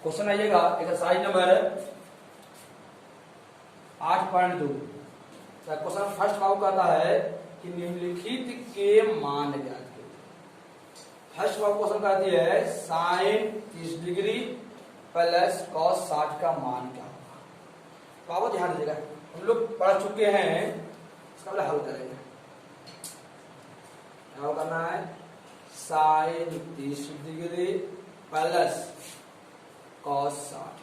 Question आइएगा exercise number 8.2। Question first बाबू कहता है कि निम्नलिखित के मान ज्ञात करें। फर्स्ट बाबू क्वेश्चन कहती है साइन 30 डिग्री प्लस कॉस 60 का मान क्या होगा। बाबू ध्यान दीजिएगा, हम लोग पढ़ चुके हैं, इसका पहले हल करेंगे। क्या करना है, साइन 30 डिग्री प्लस कॉस 60।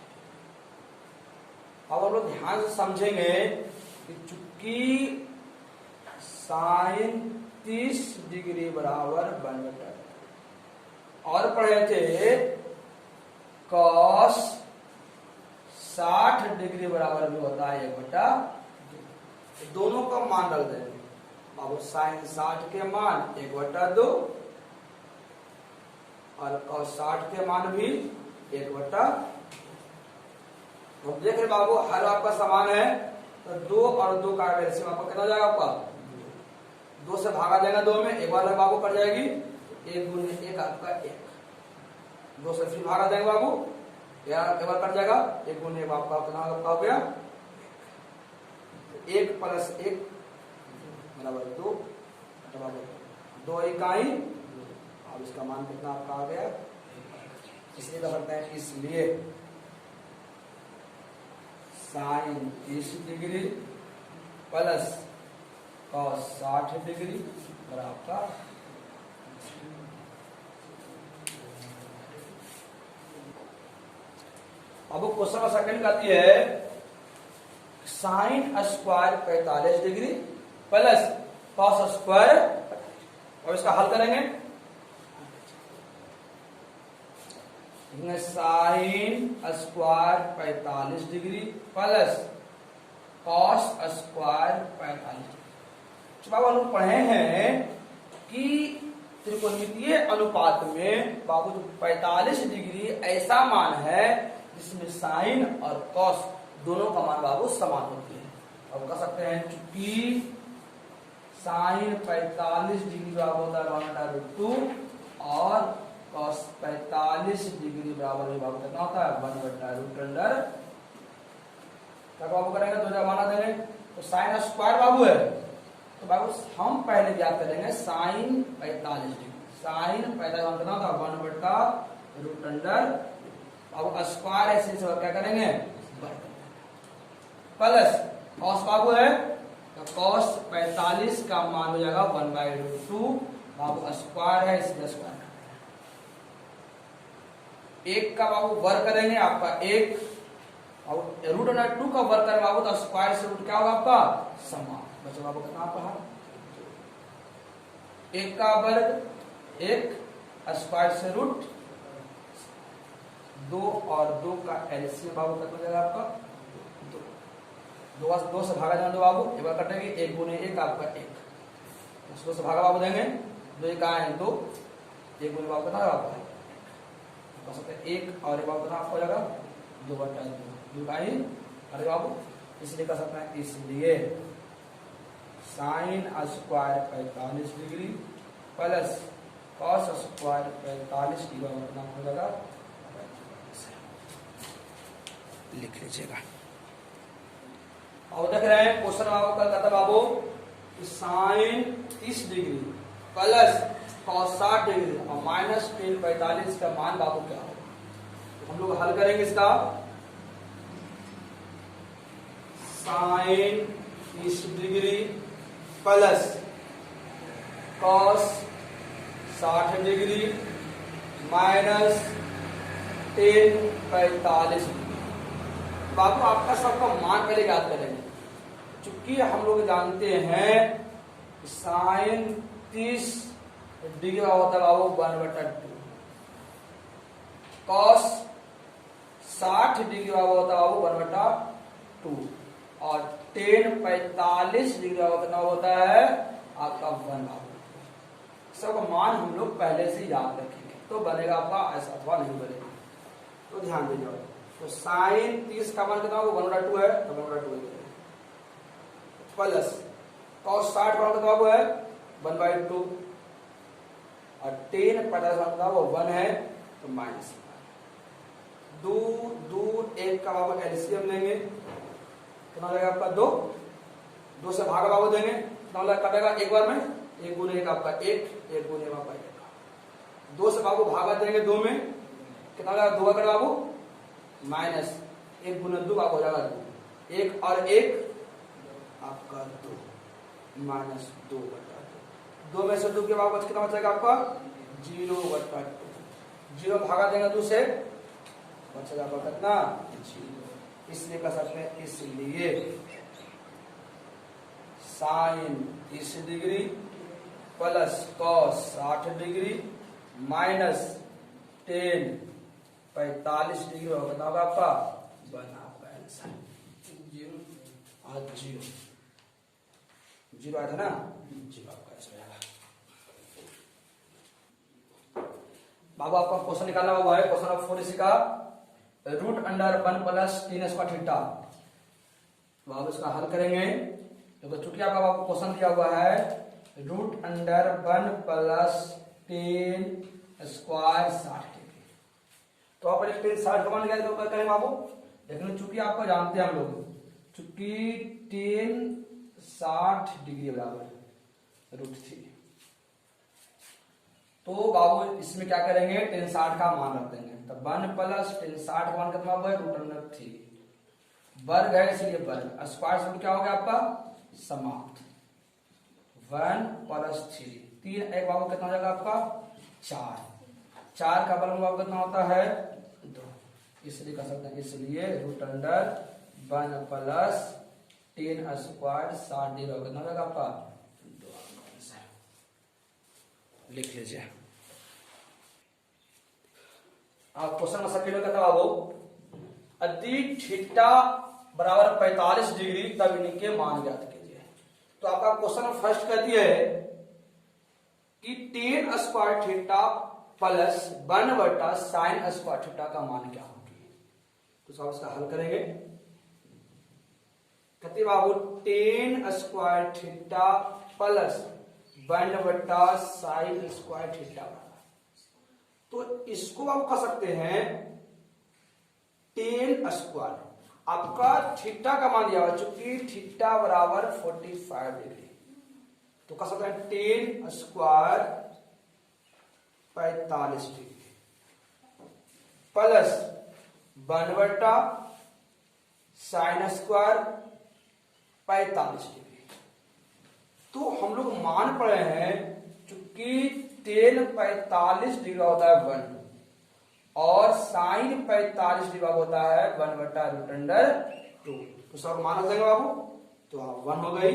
अब हम लोग ध्यान से समझेंगे कि चूंकि साइन 30 डिग्री बराबर 1/2 और पढ़े थे कॉस 60 डिग्री बराबर भी होता है 1/2। दोनों का मान रख देंगे बाबू। साइन 60 के मान 1/2 और कॉस 60 के मान भी 1/2। तो देख रहे बाबू, हर आपका समान है तो 2 और 2 का एलसीएम आपका कितना जाएगा, आपका 2 से भागा देगा 2 में, एक बार बाबू कट जाएगी 1 गुने 1 आपका 1। 2 से फिर भागा देंगे बाबू, एक बार कट जाएगा 1 गुने 1 आपका कितना हो गया 1 प्लस 1 बराबर 2। 2 इकाई, अब इसका मान कितना आपका आ गया, इसलिए करते हैं इसलिए sine 30 degree plus cos 60 degree बराबर। अब क्वेश्चन सेकंड कहती है sine square 45 degree plus cos square. और इसका हल करेंगे, sine square 45 degree plus cos square 45। बाबू हम लोग पढ़े हैं कि त्रिकोणमितीय अनुपात में बाबू 45 डिग्री ऐसा मान है जिसमें साइन और कॉस दोनों का मान बाबू समान होते हैं। अब कह सकते हैं चूंकि साइन 45 डिग्री बराबर होता है 1/2 और कॉस 45 डिग्री बराबर बाबू कितना होता है 1/√अंडर। क्या बाबू करेंगे, 2 जगह माना देंगे तो साइन स्क्वायर बाबू है तो बाबू हम पहले क्या करेंगे साइन 45 डिग्री। साइन 45 कितना होता है 1/√अंडर। बाबू स्क्वायर ऐसे क्या करेंगे प्लस कॉस बाबू है तो कॉस 45 का मान हो जाएगा 1/√2। बाबू स्क्वायर है इसलिए स्क्वायर 1 का बाबू वर्ग करेंगे आपका 1 और √2 का वर्ग करेंगे बाबू तो स्क्वायर से रूट क्या होगा आपका समान। बच्चों बाबू कितना आपका 1 का वर्ग 1 स्क्वायर से रूट 2 और 2 का एलसीएम बाबू कितना हो जाएगा आपका 2 से भागा जाना 2 बाबू, एक बार कटेगी 1 गुने 1 आपका 1। 2 से भागा बाबू देंगे 2 1 है 2, 1 गुने बाबू कितना आपका 1 और 1 बाबू कितना आपको हो जाएगा 2/2 का ही। अरे बाबू इसलिए कर सकते हैं इसलिए sign square 45 degree plus cos square 45 degree कितना हो जाएगा, लिख लीजिएगा। और देख रहे हैं क्वेश्चन बाबू कल कहता बाबू sine 30 degree plus cos 60 degree और माइनस टेन 45 का मान बाबू क्या होगा। हम लोग हल करेंगे इसका। Sine 30 degree plus cos 60 degree minus tan 45 degree. बाबू आपका सबका मान पहले याद करेंगे, चूंकि हम लोग जानते हैं साइन 30 डिग्री होता है बाबू 1/2, कॉस 60 डिग्री बाबू होता है बाबू 1/2 और टेन 45 डिग्री बाबू कितना होता है आपका 1 बाबू। सबका मान हम लोग पहले से याद रखेंगे तो बनेगा आपका ऐसा, अथवा नहीं बनेगा तो ध्यान दीजिए। तो साइन 30 का मान कितना होगा 1/2 है तो 1/2 प्लस कॉस 60 का मान कितना है 1/2 और टेन 50 का वो 1 है तो माइनस दो दो एक का बाबू एलसीएम लेंगे, कितना हो जाएगा आपका 2, 2 से भागा बाबू देंगे, कितना हो जाएगा कटेगा एक बार में, 1 गुने 1 आपका 1, 1 गुने आपका 1, 2 से बाबू भागा देंगे 2 में, कितना हो जाएगा 2 का कटेगा बाबू माइनस 1 गुने 2 बाबू हो जाएगा 2, 1 और 1 आपका 2 माइनस 2 बटा 2 में से 2 के बाद कितना बचेगा आपका 0 बटा 2, 0 भागा देंगे 2 से बचेगा आपका कितना 0, इसलिए कर सकते हैं इसलिए sine 30 degree plus cos 60 degree minus tan 45 degree होगा आपका बना आपका आंसर 0 0 आया था ना, 0 आपका आंसर आएगा। बाबू आपका क्वेश्चन निकालना हुआ है, क्वेश्चन नंबर 4 इसी का root under 1 plus tan square theta. बाबू इसका हल करेंगे, तो चूंकि आपका बाबू क्वेश्चन दिया हुआ है root under 1 plus tan square 60 degree, तो आप टेन 60 का मान क्या करेंगे बाबू, लेकिन चूंकि आपको जानते हैं हम लोग, चूंकि टेन 60 डिग्री बराबर रूट 3, तो बाबू इसमें क्या करेंगे टेन 60 का मान रख देंगे, तो 1 प्लस टेन 60 का मान कितना हुआ है रूट अंडर 3, वर्ग है इसलिए वर्ग, स्क्वायर रूट क्या हो गया आपका समाप्त, 1 प्लस 3, 3 एक बाबू कितना हो जाएगा आपका 4, 4 का वर्ग बाबू कितना होता है 2, इसलिए कर सकते हैं इसलिए root under 1 plus tan square 60 degree होगा कितना होगा आपका 2, लिख लीजिए। आप क्वेश्चन में सेकंड में कहता बाबू यदि थीटा बराबर 45 डिग्री तब इनके मान ज्ञात कीजिए। तो आपका क्वेश्चन फर्स्ट कहती है कि टेन स्क्वायर थीटा प्लस 1 बटा साइन स्क्वायर थीटा का मान क्या होगी, तो सब इसका हल करेंगे। कहते बाबू टेन स्क्वायर थीटा प्लस 1 बटा साइन स्क्वायर थीटा, तो इसको आप कह सकते हैं टेन स्क्वायर, आपका थीटा का मान दिया हुआ चूंकि थीटा बराबर 45 डिग्री, तो कह सकते हैं टेन स्क्वायर 45 डिग्री प्लस 1 बटा साइन स्क्वायर 45 डिग्री। तो हम लोग मान पड़े हैं चूंकि टेन 45 डिग्री होता है 1 और साइन 45 डिग्री होता है 1 बटा रूट अंडर 2, तो सब मान देंगे बाबू, तो 1 हो गई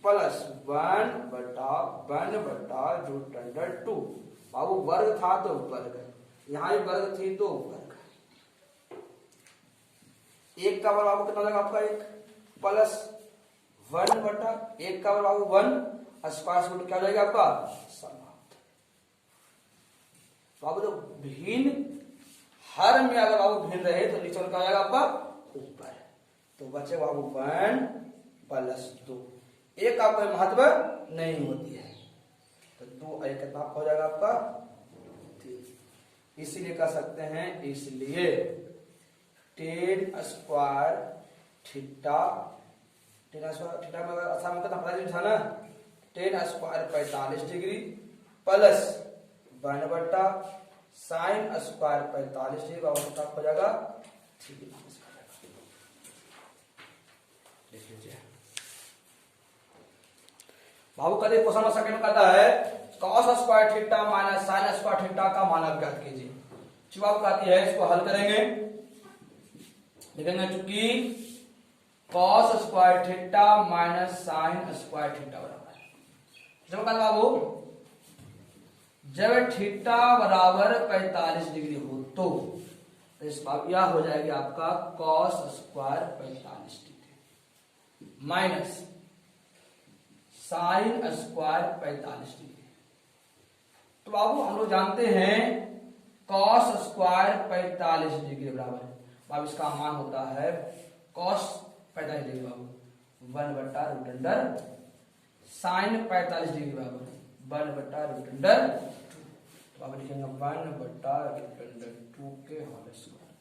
प्लस 1 बटा रूट अंडर 2, बाबू वर्ग था तो वर्ग, यहां ही वर्ग थी तो वर्ग, 1 का वर्ग बाबू कितना लगा आपका 1 प्लस 1 बटा 1 का वर्ग बाबू 1, स्क्वायर रूट क्या हो जाएगा आपका समाप्त। बाबू तो भिन्न हर में अगर बाबू भिन्न रहे तो नीचे क्या आएगा आपका ऊपर, तो बचे बाबू 1 प्लस 2, एक का कोई महत्व नहीं होती है, तो 2 एक कितना हो जाएगा आपका 3, इसीलिए कह सकते हैं इसलिए ten square theta, ten square theta में अगर आसान में कितना प्रेजेंट था ना, टेन स्क्वायर 45 डिग्री प्लस 1 बटा साइन स्क्वायर 45 डिग्री का हो जाएगा 3, लिख लीजिए। बाबू कहते क्वेश्चन सेकंड कहता है cos square theta minus sine square theta का मान ज्ञात कीजिए। जवाब कहती है इसको हल करेंगे, लिखेंगे चूंकि cos square theta minus sine square theta बराबर, जब कहते बाबू जब थीटा बराबर 45 डिग्री हो तो इस बात यह हो जाएगी आपका cos square 45 degree minus sine square 45 degree. तो बाबू हम लोग जानते हैं cos स्क्वायर 45 डिग्री बराबर, बाबू इसका मान होता है cos 45 डिग्री बाबू 1 बटा रूट अंडर साइन 45 डिग्री बराबर 1 बटा रूट अंडर 2, तो बाबू लिखेंगे 1 बटा रूट अंडर 2 के होल स्क्वायर।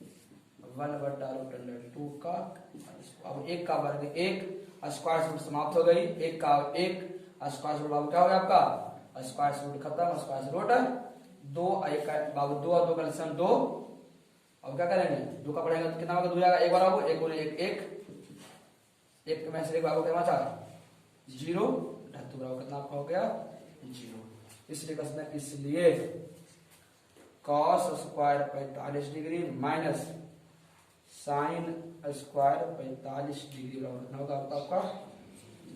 1/√2 का। अब एक का वर्ग एक, स्क्वायर रूट समाप्त हो गई, एक का एक, स्क्वायर रूट बाबू क्या हो गया आपका, स्क्वायर रूट खत्म, स्क्वायर रूट दो, एक का बाबू दो और दो का लसम दो। अब क्या करेंगे, दो का पढ़ेंगे तो कितना होगा, दो जाएगा, एक बार बाबू एक गुने एक एक, एक में से एक बाबू क्या बचा, 0, धातु बराबर कितना आपका हो गया 0। इसलिए कसना, इसलिए cos square 45 degree minus sine square 45 degree बराबर कितना होगा आपका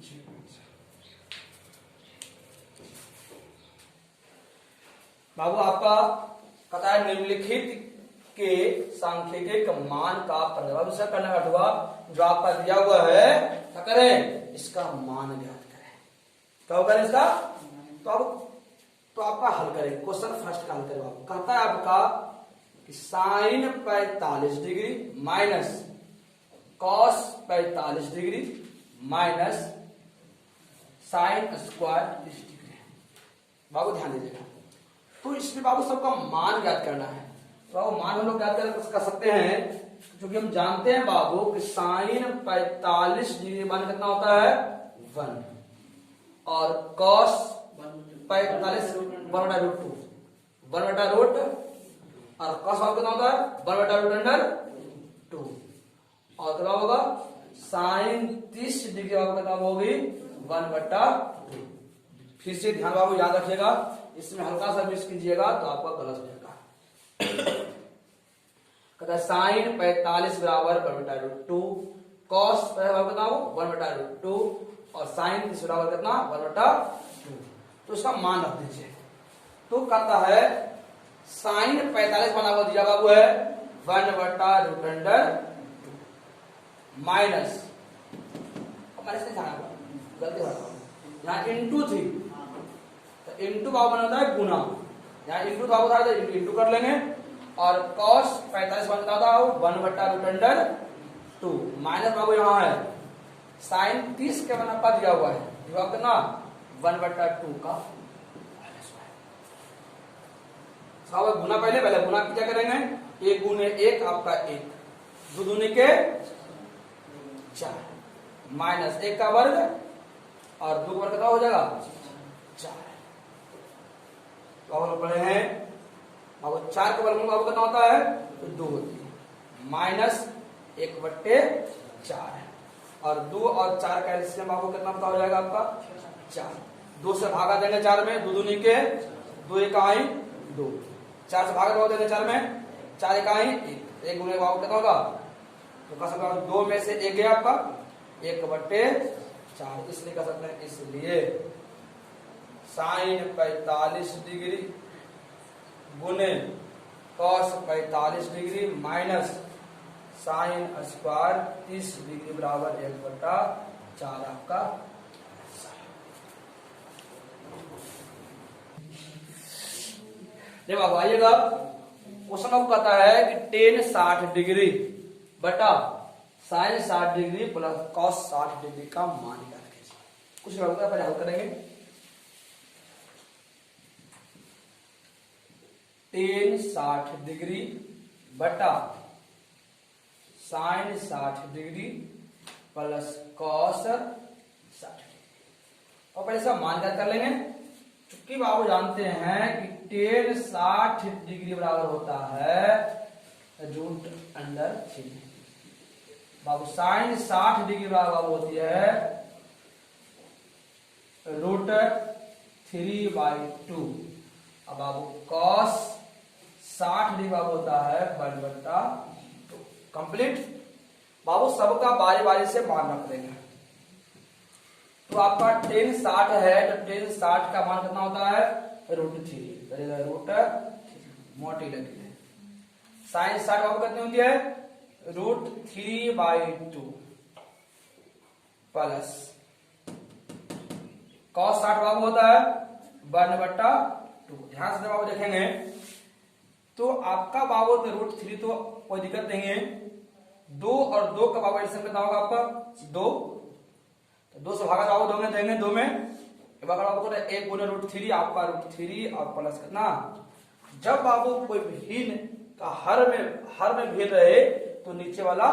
0। बाबू आपका पता है निम्नलिखित के सांख्यिक मान का परिवर्तन से करने का हुआ, जो आपका दिया हुआ है क्या करें, इसका मान ज्ञात करें। क्या करें इसका, तो आपका हल करें, क्वेश्चन फर्स्ट का हल करें। बाबू कहता है आपका कि sine 45 degree minus cos 45 degree minus sine square 30 degree. बाबू ध्यान दीजिएगा, तो इसमें बाबू सबका मान ज्ञात करना है। तो बाबू मान हम लोग ज्ञात कर सकते हैं, क्योंकि हम जानते हैं बाबू कि साइन 45 डिग्री मान कितना होता है 1, और कॉस 45 1/√2, 1/रूट, और कॉस कितना होता है 1/√2, और कितना होगा साइन 30 डिग्री कितना होगी 1/2। फिर से ध्यान बाबू याद रखिएगा, इसमें हल्का सा मिस कीजिएगा तो आपका गलत हो जाएगा। कहता है साइन 45 बराबर 1/√2, कॉस कितना हो 1/√2, और साइन 30 बराबर कितना 1/2। तो इसका मान रख दीजिए। तो कहता है साइन 45 बना हुआ दिया बाबू है 1/√2 माइनस, माइनस नहीं जाना गलती यहाँ इंटू थी, तो इंटू बाबू बना होता है गुना, यहाँ इंटू बाबू था इंटू कर लेंगे, और कॉस 45 बनता था 1/√2 माइनस बाबू यहाँ है साइन 30 के बना का दिया हुआ है, जवाब कितना 1/2 का गुना। पहले गुना क्या करेंगे, एक गुने एक आपका एक, दो दूने के 4 माइनस एक का वर्ग और दो वर्ग कितना हो जाएगा 4। तो हम पढ़े हैं अब 4 का वर्ग कितना होता है तो 2 होती है, माइनस 1/4, और 2 और 4 का एलसीएम आपको कितना पता हो जाएगा आपका 4। 2 से भागा देंगे 4 में, दो दूनी के 2 इकाई 2, 4 से भागा देंगे 4 में, 4 इकाई 1, एक गुने बाबू कितना होगा, तो कह सकते हैं 2 में से 1 गया आपका 1/4, इसलिए कह सकते हैं, इसलिए साइन 45 डिग्री गुने cos 45 degree minus sine square 30 degree बराबर 1/4 आपका। देखो अब आइएगा, क्वेश्चन आपको कहता है कि टेन 60 डिग्री बटा sine 60 degree plus cos 60 degree का मान ज्ञात कीजिए। कुछ नहीं होगा, पहले हल करेंगे। टेन 60 डिग्री बटा sine 60 degree plus cos 60 degree, और पहले सब मान ज्ञात कर लेंगे। चूंकि बाबू जानते हैं कि टेन 60 डिग्री बराबर होता है √3। बाबू साइन 60 डिग्री बराबर होती है √3/2। अब बाबू कॉस 60 डिग्री बाबू होता है 1/2। कंप्लीट। बाबू सबका बारी बारी से मान रख देंगे। तो आपका टेन 60 है, तो टेन 60 का मान कितना होता है √3, मोटी लगी है। साइन 60 बाबू कितनी होती है √3/2 प्लस कॉस 60 बाबू होता है 1/2। ध्यान से बाबू देखेंगे तो आपका बाबू में √3 तो कोई दिक्कत नहीं है, 2 और 2 का बाबू एडिशन कितना होगा आपका 2, तो 2 से भागा बाबू दोगे देंगे 2 में, एक गुने √3 आपका √3 और प्लस कितना। जब बाबू कोई भिन्न का हर में भिन्न रहे तो नीचे वाला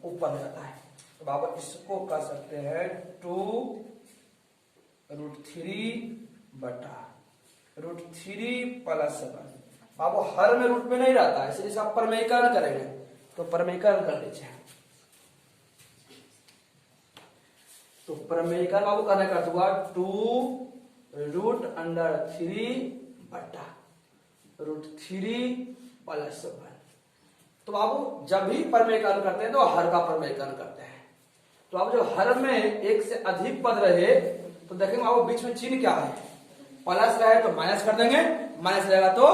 ऊपर हो जाता है। तो बाबू इसको कर सकते हैं 2√3/√3 प्लस 1। बाबू हर में रूट में नहीं रहता है, इसलिए आप परमेयीकरण करेंगे तो परमेयीकरण कर लीजिए। तो परमेयीकरण बाबू करने का हुआ 2√3/√3 प्लस 1। तो बाबू जब भी परमेयीकरण करते हैं तो हर का परमेयीकरण करते हैं। तो अब जो हर में एक से अधिक पद रहे तो देखेंगे बाबू बीच में चिन्ह क्या है, प्लस रहे तो माइनस कर देंगे, माइनस रहेगा तो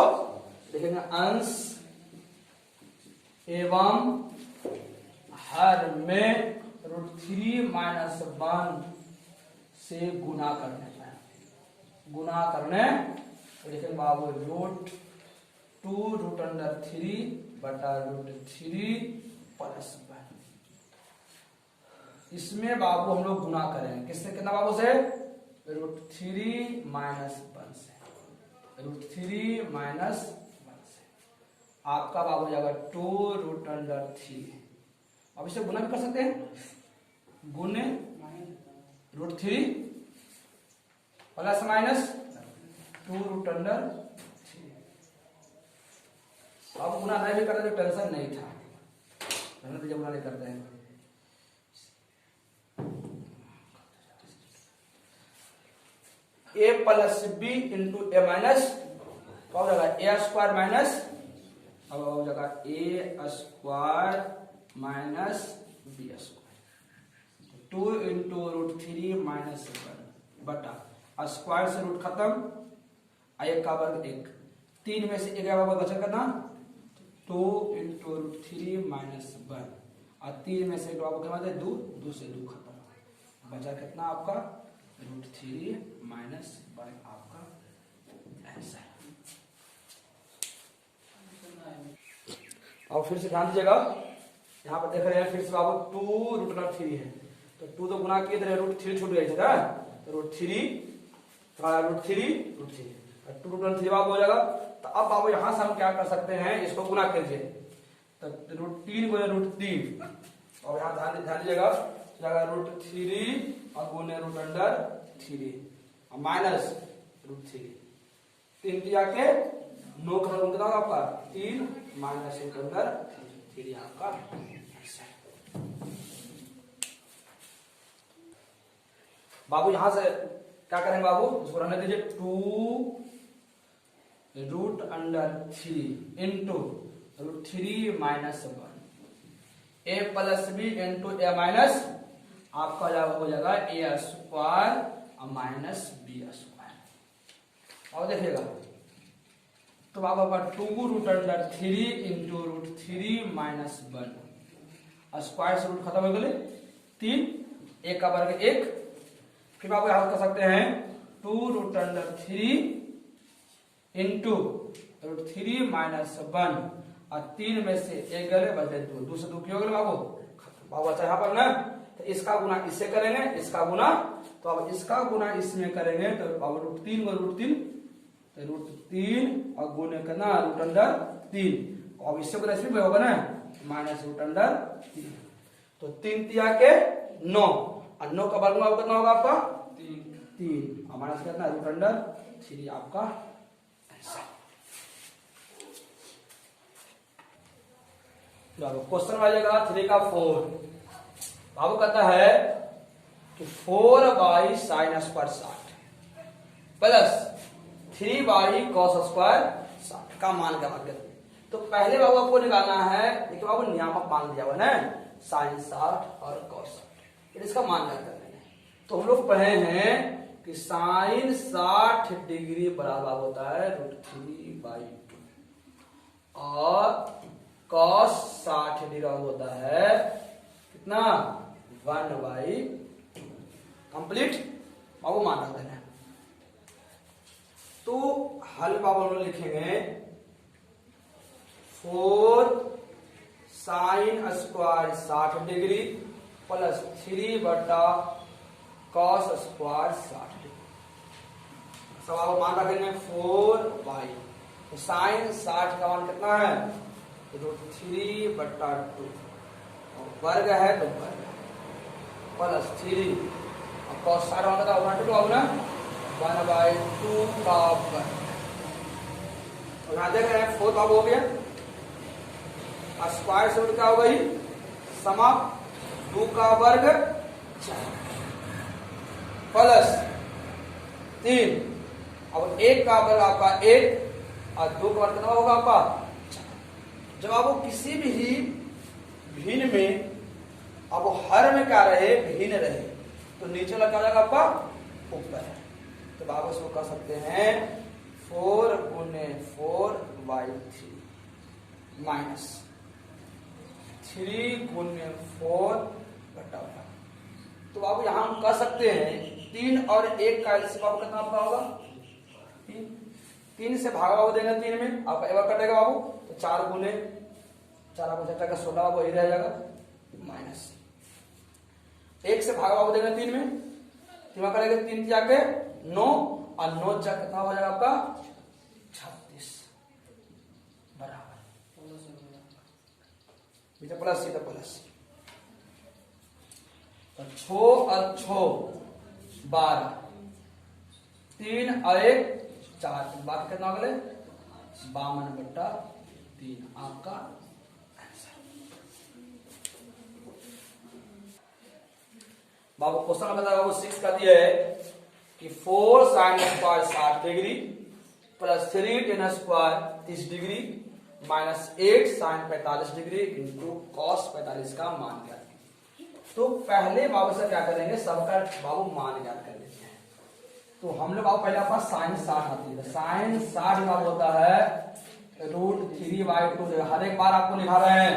देखेंगे अंश एवं हर में √3 - 1 से गुणा करने पर गुणा करने देखेंगे बाबू √2√3/√3 प्लस 1। इसमें बाबू हम लोग गुणा करेंगे किससे, कितना बाबू से √3 - 1 से, √3 - 1 से आपका बाबू जाएगा 2√3। अब इसे गुना भी कर सकते हैं, गुने √3 प्लस माइनस 2√3। अब गुना नहीं भी करते तो टेंशन नहीं था, जब गुना नहीं करते हैं। a plus b into A minus तो हो जाएगा ए स्क्वायर माइनस, अब हो जाएगा A square minus B square 2 into √3 - 1 बटा स्क्वायर से रूट खत्म, एक का वर्ग 1, 3 में से एक का वर्ग बचा करना 2 इंटू √3 - 1 और 3 में से एक आपको क्या 2 से 2 खत्म, बचा कितना आपका √3 - 1 आपका आंसर। अब फिर से ध्यान दीजिएगा, यहाँ पर देख रहे हैं फिर से बाबू 2√3 है तो 2 तो गुना किए थे √3 छूट गई था तो √3 2√3 बाबू हो जाएगा। तो अब बाबू यहाँ से हम क्या कर सकते हैं, इसको गुना कीजिए तो √3 गुने √3 और यहाँ ध्यान दीजिएगा √3 और गुने √3 और माइनस √3 3 दिया के 9 का कितना होगा आपका 3 माइनस √3 आपका बाबू। यहां से क्या करेंगे बाबू, इसको रहने दीजिए 2√3 into √3 - 1 a plus b into A minus आपका हो जाएगा ए स्क्वायर और माइनस बी स्क्वायर। और देखिएगा तो बाबू आपका 2√3 इंटू √3 - 1 स्क्वायर से रूट खत्म हो गए 3, एक का वर्ग 1, फिर बाबू यहां कर सकते हैं 2√3 इंटू √3 - 1 और 3 में से एक गले बचे 2 से 2 क्यों गए बाबू बाबू। अच्छा यहाँ पर ना तो इसका गुना इससे करेंगे, इसका गुना तो अब इसका गुना इसमें करेंगे तो बाबू √3 को √3 तो √3 और गुने करना √3 अब इससे गुना इसमें होगा ना माइनस √3 तो 3 दिया के 9 और 9 का वर्गमूल कितना होगा आपका 3 और माइनस कितना √3 आपका आंसर। क्वेश्चन आइएगा 3 का 4 बाबू कहता है कि 4/sin² 60 प्लस 3/cos² 60 का मान क्या मांगे। तो पहले बाबू आपको निकालना है, देखिए बाबू नियामक मान दिया हुआ ना sin 60 और cos 60 इसका मान क्या करना है। तो हम लोग पढ़े हैं कि sin 60 डिग्री बराबर होता है √3/2 और cos 60 डिग्री होता है कितना 1/2 कंप्लीट बाबू मान रखते हैं। तो हल बाबू हम लोग लिखेंगे 4sin² 60 degree plus 3/cos² 60 degree सब आप मान रखेंगे 4/, तो sin 60 का मान कितना है √3/2 वर्ग है तो वर्ग प्लस 3 और cos साइड होगा तो 1/2 का वर्ग। और यहाँ देख रहे हैं 4 का हो गया, स्क्वायर से क्या हो गई समाप्त 2 का वर्ग 4 प्लस 3। अब 1 का वर्ग आपका 1 और 2 का वर्ग कितना होगा आपका 4। जब आपको किसी भी भिन्न में अब हर में क्या रहे भिन्न रहे तो नीचे वाला क्या रहेगा आपका ऊपर है। तो आप इसको कह सकते हैं 4 गुने 4/3 माइनस 3 गुने 4/1। तो आप यहां हम कह सकते हैं 3 और 1 का एलसीएम आपको कितना आपका होगा 3 से भागा बाबू देना 3 में आपका एक बार कटेगा बाबू तो 4 गुने 4 आपको 16 वही रह जाएगा माइनस 1 से भागा बाबू देना 3 में 3 करेंगे 3 जाके 9 और 9 जा कितना हो जाएगा आपका 36 बराबर प्लस सीधा प्लस 6 और 6 12 3 और 1 4 बाकी कितना हो गए 52/3 आपका आंसर। बाबू क्वेश्चन बताया बाबू 6 का दिया है कि 4 sin square 60 degree plus 3 tan square 30 degree minus 8 sin 45 degree into cos 45 का मान ज्ञात। तो पहले बाबू से क्या करेंगे सबका बाबू मान ज्ञात कर लेते हैं। तो हम लोग बाबू पहले अपना sin 60 आती है sin 60 बाबू होता है √3/2। हर एक बार आपको लिखा रहे हैं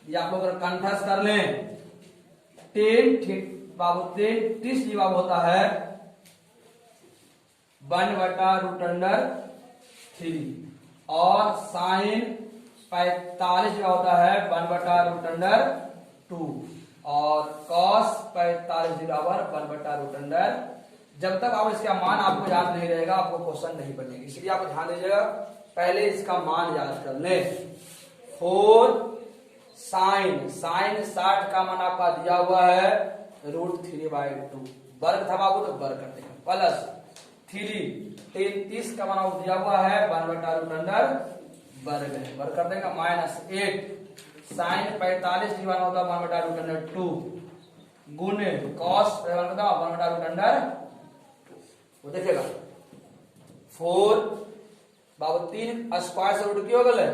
ये आप लोग कंठस्थ कर लें 10 बाबू 30 बाबू होता है 1/√3 और sin 45 होता है 1/√2 और cos 45 बराबर 1/√। जब तक आप इसका मान आपको याद नहीं रहेगा आपको क्वेश्चन नहीं बनेगी, इसलिए आप ध्यान दीजिएगा पहले इसका मान याद कर ले। 4 sin 60 का मान आपका दिया हुआ है √3/2 वर्ग था बाबू तो वर्ग कर देंगे प्लस 33 का मान दिया हुआ है 1/√वर्ग कर देंगे माइनस 8 sin 45 की मान होता है 1/√2 गुने cos 1/√। वो देखिएगा 4 बाबू 3 स्क्वायर से रूट क्यों गए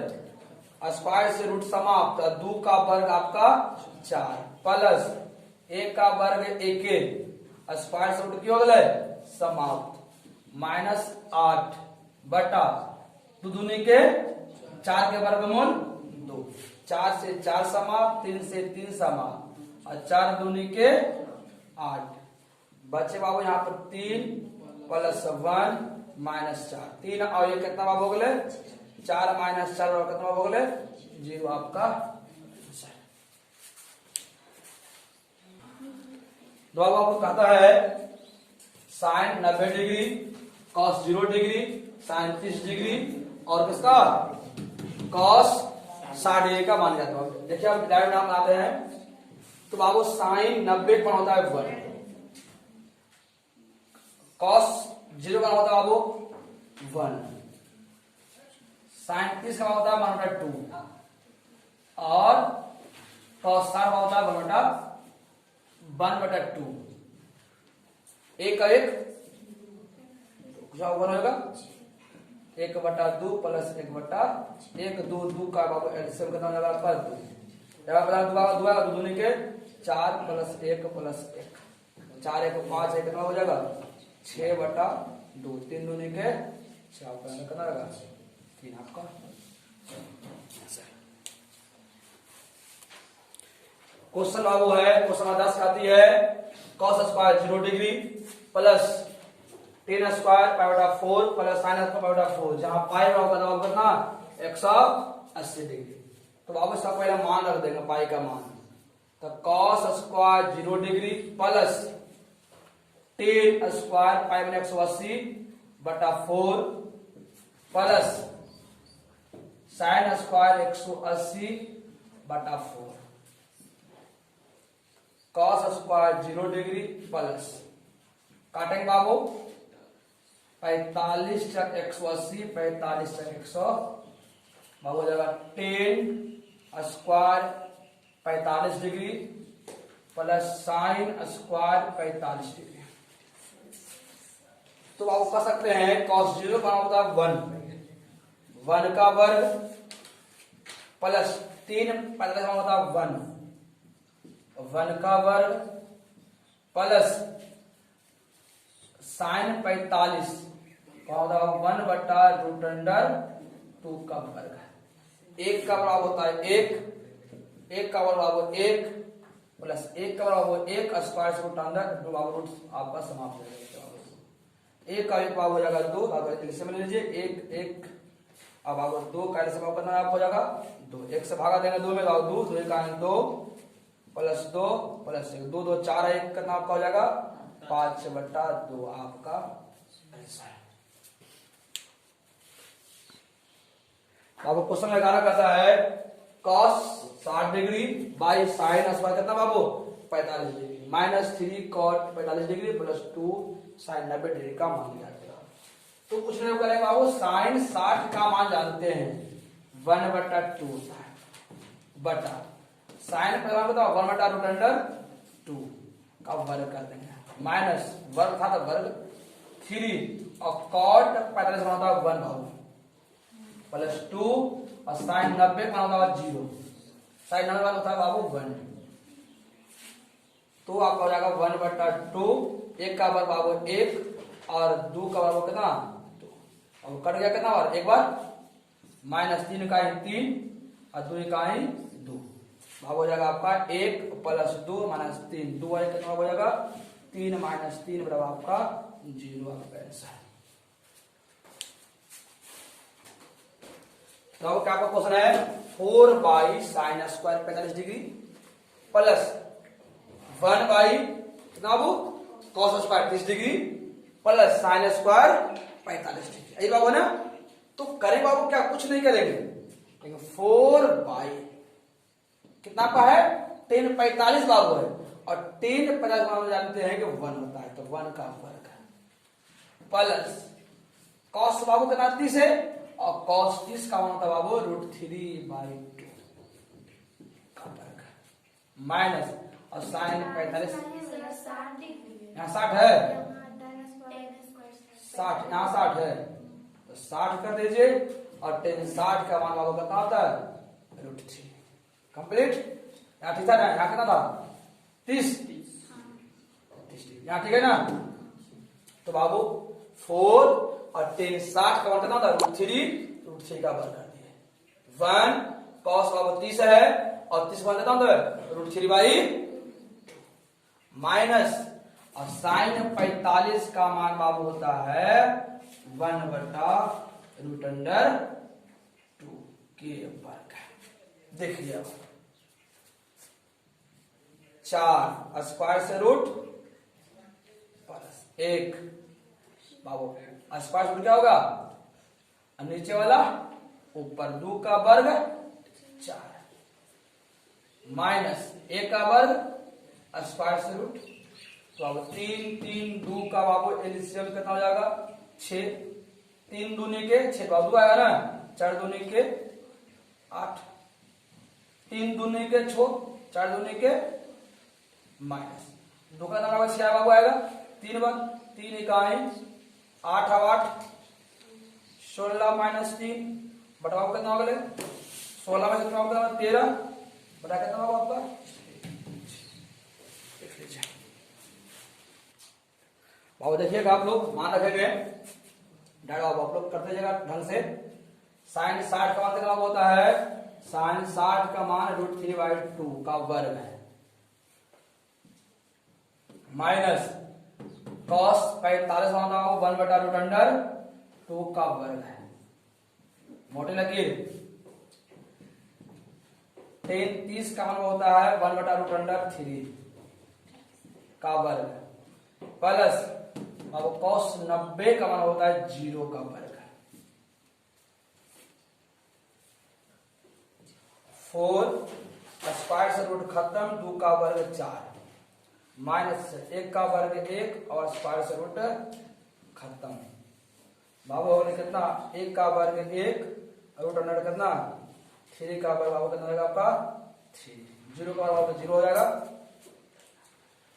स्क्वायर से रूट समाप्त 2 का वर्ग आपका 4 प्लस 1 का वर्ग 1 स्क्वायर से रूट क्यों गए समाप्त माइनस 8 बटा 2 दूनी के 4 के वर्गमूल 2 4 से 4 समाप्त 3 से 3 समाप्त और 4 दूनी के 8 बचे बाबू यहाँ पर 3 प्लस 1 माइनस 4 3 और ये कितना बाबू हो गए 4 माइनस 4 और कितना बाबू हो गए 0 आपका। बाबू आपको कहता है sin 90 degree cos 0 degree sin 30 degree और किसका cos 60 डिग्री का मान जाता है। देखिए आप डायरेक्ट नाम आते हैं तो बाबू sin 90 का होता है 1 cos 0 का होता है बाबू 1 sin 30 का होता है 1/2 और cos 60 का होता है 1/2 एक का एक क्या होगा 1/2 प्लस 1/1 2 का बाबू एलसीएम कितना हो जाएगा पर 2 दूनी के 4 प्लस 1 प्लस 1 4 1 5 1 कितना हो जाएगा 6/2 3 दूनी के 4 कितना रहेगा 3 आपका। क्वेश्चन बाबू है क्वेश्चन 10 आती है cos square 0 degree plus tan square π/4 plus sin square π/4 जहां पाई होगा तो कितना 180 डिग्री। तो बाबू इसका पहला मान रख देंगे पाई का मान तो cos square 0 degree plus tan square π/180/4 plus sin square 180/4 cos square 0 degree plus काटेंगे बाबू 45 तक 180 45 तक 100 बाबू हो जाएगा 10 square 45 degree plus sign square 45 degree. तो बाबू कह सकते हैं cos 0 का होता है 1 का वर्ग प्लस 3 45 का होता है 1 का वर्ग प्लस साइन 45 का होता है 1/√2 का वर्ग। एक का बराबर होता है 1 का बराबर 1 प्लस 1 का बराबर 1 स्क्वायर से √2 आपका समाप्त हो जाएगा। 1 का 1 हो जाएगा 2 इसे में लीजिए 1 अब आपको 2 का समाप्त करना आप हो जाएगा 2 1 से भागा देंगे 2 में 2 2 का 2 प्लस 2 प्लस 1 2 2 4 1 करना आपका हो जाएगा 5/2 आपका आंसर है। बाबू क्वेश्चन 11 कहता है cos 60 degree by sine square कितना बाबू 45 degree minus 3 cot 45 degree plus 2 sine 90 degree का मान लिया जाएगा। तो कुछ नहीं करेंगे बाबू साइन 60 का मान जानते हैं 1/2 बटा साइन का बताओ 1/√2 का वर्ग कर देंगे माइनस वर्ग था तो वर्ग 3 और cot 45 का होता है 1 बाबू प्लस 2 और साइन 90 का होता है 0 साइन 90 का होता है बाबू 1 तो आपका हो जाएगा 1/2 1 का वर्ग बाबू 1 और 2 का वर्ग कितना 2 और कट गया कितना और एक बार माइनस 3 का 3 और 2 का 2 भाग हो जाएगा आपका 1 प्लस 2 माइनस 3 2 कितना हो जाएगा 3 माइनस 3 बराबर आपका 0 आपका आंसर। तो क्या आपका क्वेश्चन है 4 by sine square 45 degree plus 1 by कितना वो cos square 30 degree plus sign square 45 degree यही बाबू ना। तो करें बाबू क्या कुछ नहीं करेंगे लेकिन 4 बाई कितना का है 10 45 बाबू है और 10 50 बाबू जानते हैं कि 1 होता है तो 1 का वर्ग प्लस cos बाबू कितना 30 है और cos 30 का मान होता है बाबू √3/2 का वर्ग माइनस और साइन 45 यहाँ 60 है 60 यहाँ 60 है तो 60 कर दीजिए और 60 का मान बाबू कितना होता है √3 कंप्लीट। यहाँ ठीक था ना यहाँ कितना था 30 यहाँ ठीक है ना। तो बाबू 4 और 60 का मान कितना होता है √3 का वर्ग कर दिए 1 cos बाबू 30 है और 30 का मान कितना होता है √3/2 माइनस और साइन 45 का मान बाबू होता है 1/√2 के वर्ग। देखिए 4 स्क्वायर से रूट प्लस 1 बाबू स्क्वायर से रूट क्या होगा नीचे वाला ऊपर 2 का वर्ग 4 माइनस 1 का वर्ग स्क्वायर से रूट तो अब 3 2 का बाबू एलसीएम कितना हो जाएगा 6 3 दूनी के 6 बाबू आएगा ना 4 दूनी के 8 3 दूनी के 6 4 दूनी के माइनस 2 का नंबर 6 बाबू आएगा 3 बार 3 इकाई 8 और 8 16 माइनस 3 बटा बाबू कितना हो गया 16 में कितना होगा 13 बटा कितना होगा आपका बाबू देखिएगा आप लोग मान रखेंगे डायरेक्ट आप लोग करते जाएगा ढंग से साइन 60 का मान कितना होता है साइन 60 का मान √3/2 का वर्ग है माइनस cos 45 का मान 1/√2 का वर्ग है मोटे लकीर 30 का मान होता है 1/√3 का वर्ग प्लस अब cos 90 का मान होता है 0 का वर्ग 4 स्क्वायर से रूट खत्म 2 का वर्ग 4 माइनस एक का वर्ग एक और स्क्वायर से रूट खत्म। बाबू होने कितना, एक का वर्ग एक, रूट अंडर कितना 3 का वर्ग बाबू कितना रहेगा आपका 3, 0 का वर्ग 0 हो जाएगा।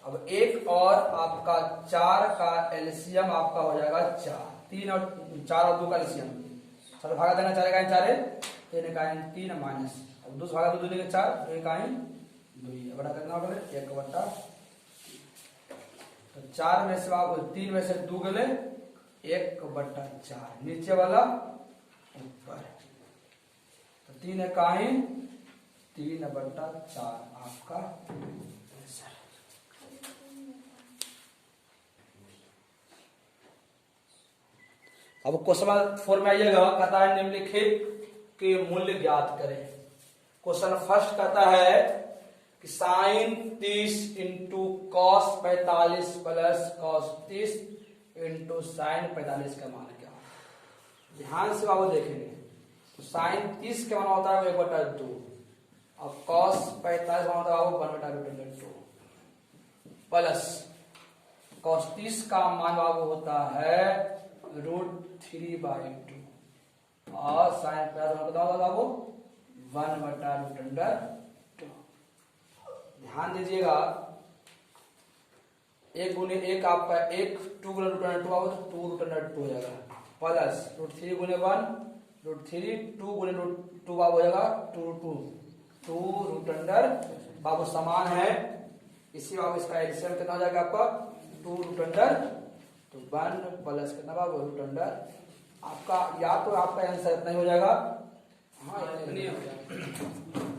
अब एक और आपका 4 का एलसीएम आपका हो जाएगा 4, 3 और 4 और 2 का एलसीएम, चलो भागा देना, 4 का 4 है, 3 का 3 माइनस, अब 2 भागा 2 देंगे 4, 2 का 2, बड़ा कितना होगा 1 बटा, तो 4 में से बाबू 3 में से 2 गले 1 बटा 4, नीचे वाला ऊपर, तो 3 है का 3 बटा 4 आपका आंसर। अब क्वेश्चन 4 में आइएगा, कहता है निम्नलिखित के मूल्य ज्ञात करें। क्वेश्चन फर्स्ट कहता है कि sine 30 into cos 45 plus cos 30 into sine 45 का मान क्या होगा। ध्यान से बाबू देखेंगे, तो साइन 30 का मान होता है 1 बटा 2 और कॉस 45 मान होता है 1 बटा √2 प्लस कॉस 30 का मान बाबू होता है √3/2 और साइन 45 मान होगा बाबू 1 बटा √2। ध्यान दीजिएगा, 1 गुने 1 आपका 1, 2 गुने √2 आओ तो 2 √2 हो जाएगा, प्लस √3 गुने 1 √3, 2 गुने √2 बाबू हो जाएगा 2 √2 बाबू समान है, इसी बाबू इसका एलसीएम कितना हो जाएगा आपका 2 √2, तो 1 प्लस कितना बाबू √2 आपका, या तो आपका आंसर इतना ही हो जाएगा, हाँ इतनी हो जाएगा।